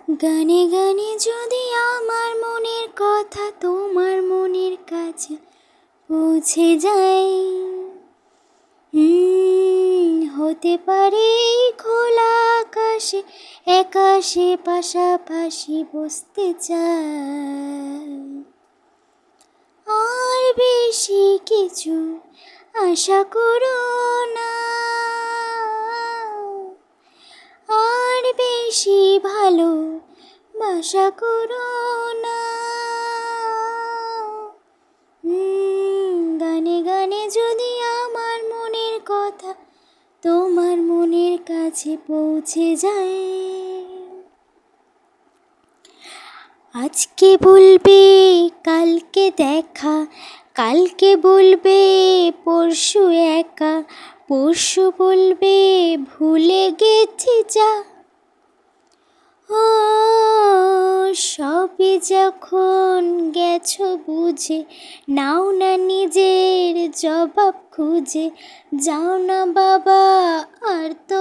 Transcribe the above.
গানে গানে যদি আমার মনের কথা তোমার মনের কাছে পৌঁছে যায়, হতে পারে এই খোলা আকাশে একাশে পাশাপাশি বসতে চাই। আর বেশি কিছু আশা করো না, আর বেশি ভালো বাসা করো না। গানে গানে যদি আমার মনের কথা তোমার মনের কাছে পৌঁছে যায়, আজকে বলবে কালকে দেখা, কালকে বলবে পরশু একা, পরশু বলবে ভুলে গেছি যা। ও সবই যখন গেছো বুঝে, নাও না নিজের জবাব খুঁজে, যাও না বাবা আর তো